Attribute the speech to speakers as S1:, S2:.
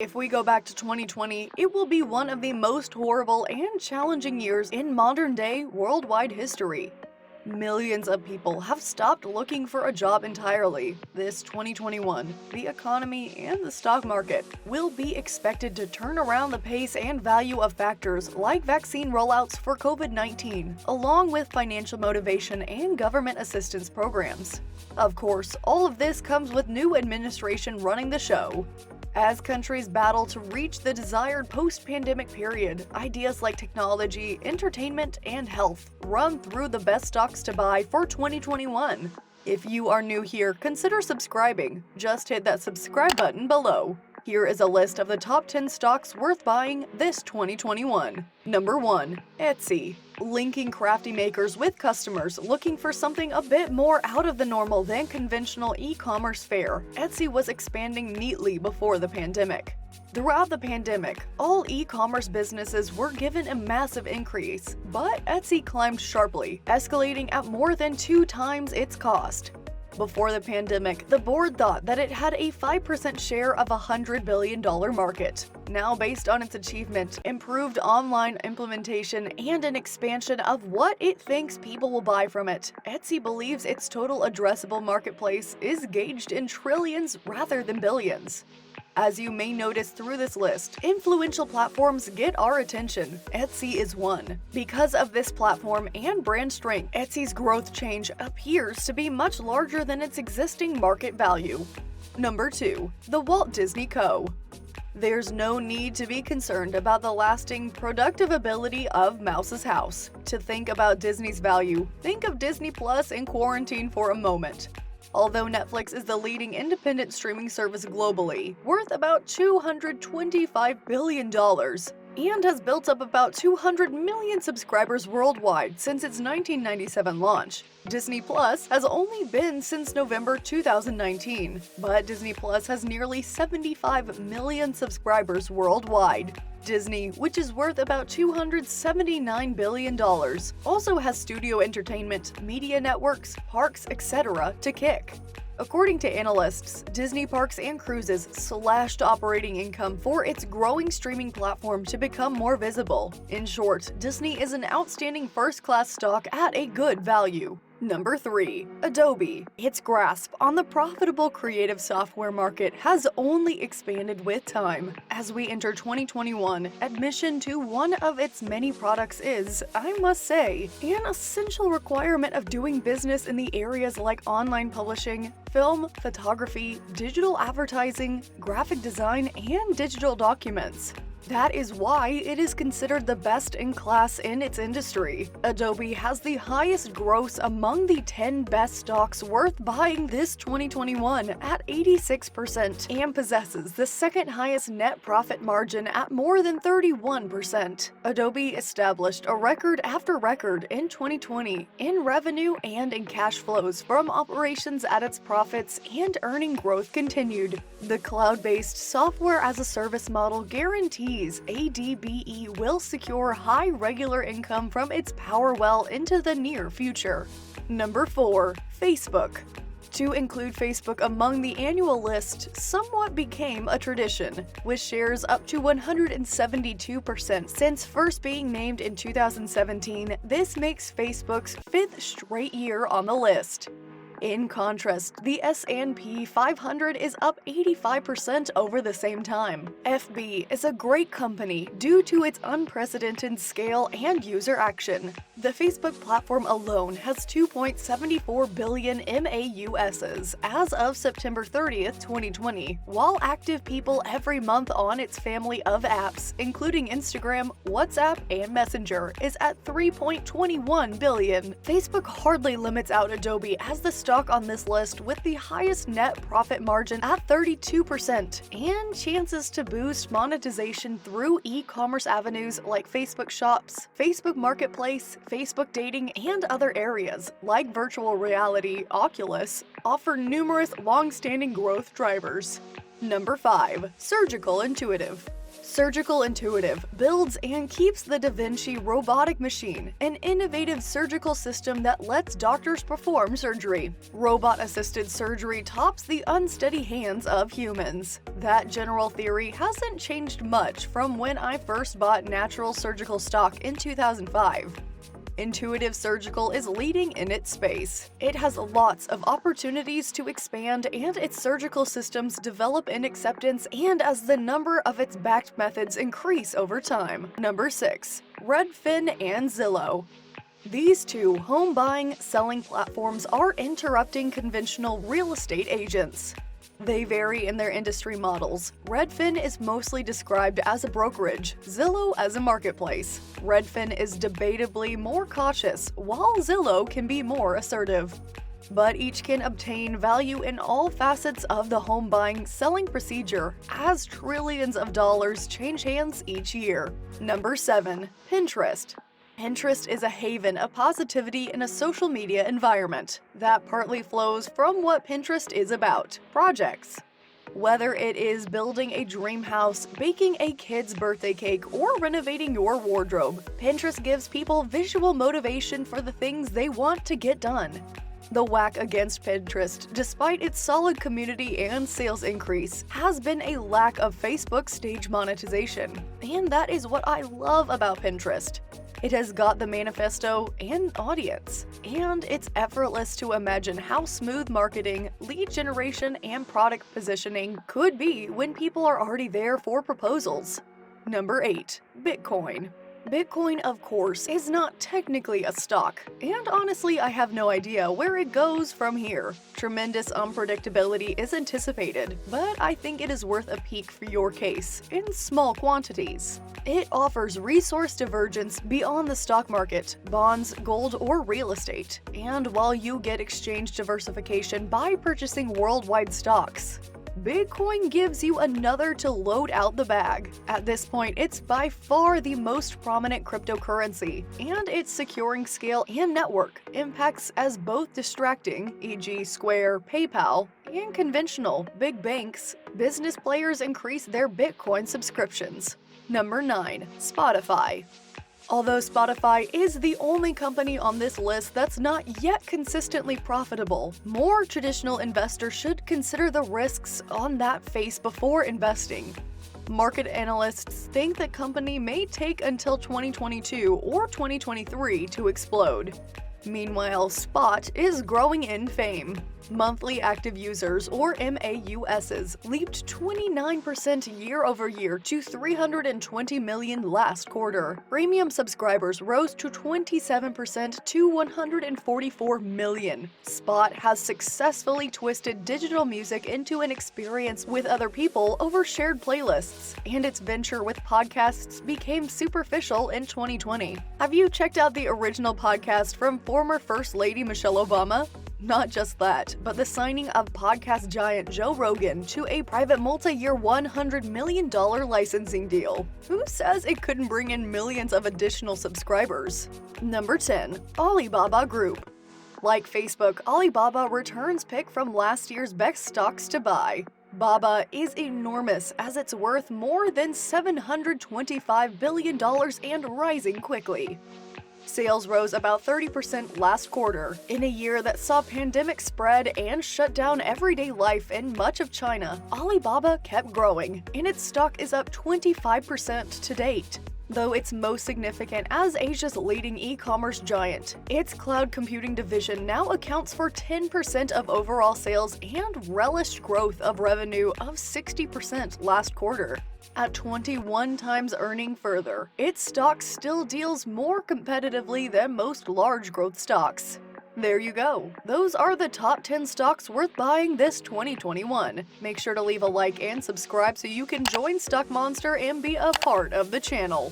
S1: If we go back to 2020, it will be one of the most horrible and challenging years in modern-day worldwide history. Millions of people have stopped looking for a job entirely. This 2021, the economy and the stock market will be expected to turn around the pace and value of factors like vaccine rollouts for COVID-19, along with financial motivation and government assistance programs. Of course, all of this comes with new administration running the show. As countries battle to reach the desired post-pandemic period, ideas like technology, entertainment, and health run through the best stocks to buy for 2021. If you are new here, consider subscribing. Just hit that subscribe button below. Here is a list of the top 10 stocks worth buying this 2021. Number 1. Etsy. Linking crafty makers with customers looking for something a bit more out of the normal than conventional e-commerce fare, Etsy was expanding neatly before the pandemic. Throughout the pandemic, all e-commerce businesses were given a massive increase, but Etsy climbed sharply, escalating at more than 2 times its cost. Before the pandemic, the board thought that it had a 5% share of a $100 billion market. Now, based on its achievement, improved online implementation, and an expansion of what it thinks people will buy from it, Etsy believes its total addressable marketplace is gauged in trillions rather than billions. As you may notice through this list, influential platforms get our attention. Etsy is one. Because of this platform and brand strength, Etsy's growth change appears to be much larger than its existing market value. Number 2. The Walt Disney Co. There's no need to be concerned about the lasting productive ability of Mouse's house. To think about Disney's value, think of Disney Plus in quarantine for a moment. Although Netflix is the leading independent streaming service globally, worth about $225 billion, and has built up about 200 million subscribers worldwide since its 1997 launch, Disney Plus has only been since November 2019, but Disney Plus has nearly 75 million subscribers worldwide. Disney, which is worth about $279 billion, also has studio entertainment, media networks, parks, etc. to kick. According to analysts, Disney Parks and Cruises slashed operating income for its growing streaming platform to become more visible. In short, Disney is an outstanding first-class stock at a good value. Number 3. Adobe. Its grasp on the profitable creative software market has only expanded with time. As we enter 2021, admission to one of its many products is, I must say, an essential requirement of doing business in the areas like online publishing, film, photography, digital advertising, graphic design, and digital documents. That is why it is considered the best in class in its industry. Adobe has the highest gross among the 10 best stocks worth buying this 2021 at 86% and possesses the second highest net profit margin at more than 31%. Adobe established a record after record in 2020 in revenue and in cash flows from operations at its profits, and earning growth continued. The cloud-based software-as-a-service model guarantees ADBE will secure high regular income from its power well into the near future. Number 4. Facebook. To include Facebook among the annual list somewhat became a tradition, with shares up to 172% since first being named in 2017. This makes Facebook's 5th straight year on the list. In contrast, the S&P 500 is up 85% over the same time. FB is a great company due to its unprecedented scale and user action. The Facebook platform alone has 2.74 billion MAUs as of September 30th, 2020, while active people every month on its family of apps, including Instagram, WhatsApp, and Messenger, is at 3.21 billion. Facebook hardly limits out Adobe as the stock on this list with the highest net profit margin at 32%, and chances to boost monetization through e-commerce avenues like Facebook Shops, Facebook Marketplace, Facebook Dating, and other areas, like virtual reality, Oculus, offer numerous long-standing growth drivers. Number 5. Surgical Intuitive. Surgical Intuitive builds and keeps the Da Vinci robotic machine, an innovative surgical system that lets doctors perform surgery. Robot-assisted surgery tops the unsteady hands of humans. That general theory hasn't changed much from when I first bought natural surgical stock in 2005. Intuitive Surgical is leading in its space. It has lots of opportunities to expand, and its surgical systems develop in acceptance and as the number of its backed methods increase over time. Number 6. Redfin and Zillow. These two home buying, selling platforms are interrupting conventional real estate agents. They vary in their industry models. Redfin is mostly described as a brokerage, Zillow as a marketplace. Redfin is debatably more cautious, while Zillow can be more assertive. But each can obtain value in all facets of the home buying, selling procedure, as trillions of dollars change hands each year. Number 7. Pinterest. Pinterest is a haven of positivity in a social media environment. That partly flows from what Pinterest is about: projects. Whether it is building a dream house, baking a kid's birthday cake, or renovating your wardrobe, Pinterest gives people visual motivation for the things they want to get done. The whack against Pinterest, despite its solid community and sales increase, has been a lack of Facebook stage monetization. And that is what I love about Pinterest. It has got the manifesto and audience, and it's effortless to imagine how smooth marketing, lead generation, and product positioning could be when people are already there for proposals. Number 8. Bitcoin. Bitcoin, of course, is not technically a stock, and honestly, I have no idea where it goes from here. Tremendous unpredictability is anticipated, but I think it is worth a peek for your case, in small quantities. It offers resource divergence beyond the stock market, bonds, gold, or real estate, and while you get exchange diversification by purchasing worldwide stocks, Bitcoin gives you another to load out the bag. At this point, it's by far the most prominent cryptocurrency, and its securing scale and network impacts as both distracting, e.g. Square, PayPal, and conventional, big banks. Business players increase their Bitcoin subscriptions. Number 9. Spotify. Although Spotify is the only company on this list that's not yet consistently profitable, more traditional investors should consider the risks on that face before investing. Market analysts think the company may take until 2022 or 2023 to explode. Meanwhile, Spot is growing in fame. Monthly active users, or MAUSs, leaped 29% year-over-year to 320 million last quarter. Premium subscribers rose to 27% to 144 million. Spot has successfully twisted digital music into an experience with other people over shared playlists, and its venture with podcasts became superficial in 2020. Have you checked out the original podcast from former First Lady Michelle Obama? Not just that, but the signing of podcast giant Joe Rogan to a private multi-year $100 million licensing deal. Who says it couldn't bring in millions of additional subscribers? Number 10. Alibaba Group. Like Facebook, Alibaba returns pick from last year's best stocks to buy. Baba is enormous, as it's worth more than $725 billion and rising quickly. Sales rose about 30% last quarter, in a year that saw pandemic spread and shut down everyday life in much of China. Alibaba kept growing, and its stock is up 25% to date. Though it's most significant as Asia's leading e-commerce giant, its cloud computing division now accounts for 10% of overall sales and relished growth of revenue of 60% last quarter. At 21 times earning further, its stock still deals more competitively than most large growth stocks. There you go. Those are the top 10 stocks worth buying this 2021. Make sure to leave a like and subscribe so you can join Stock Monster and be a part of the channel.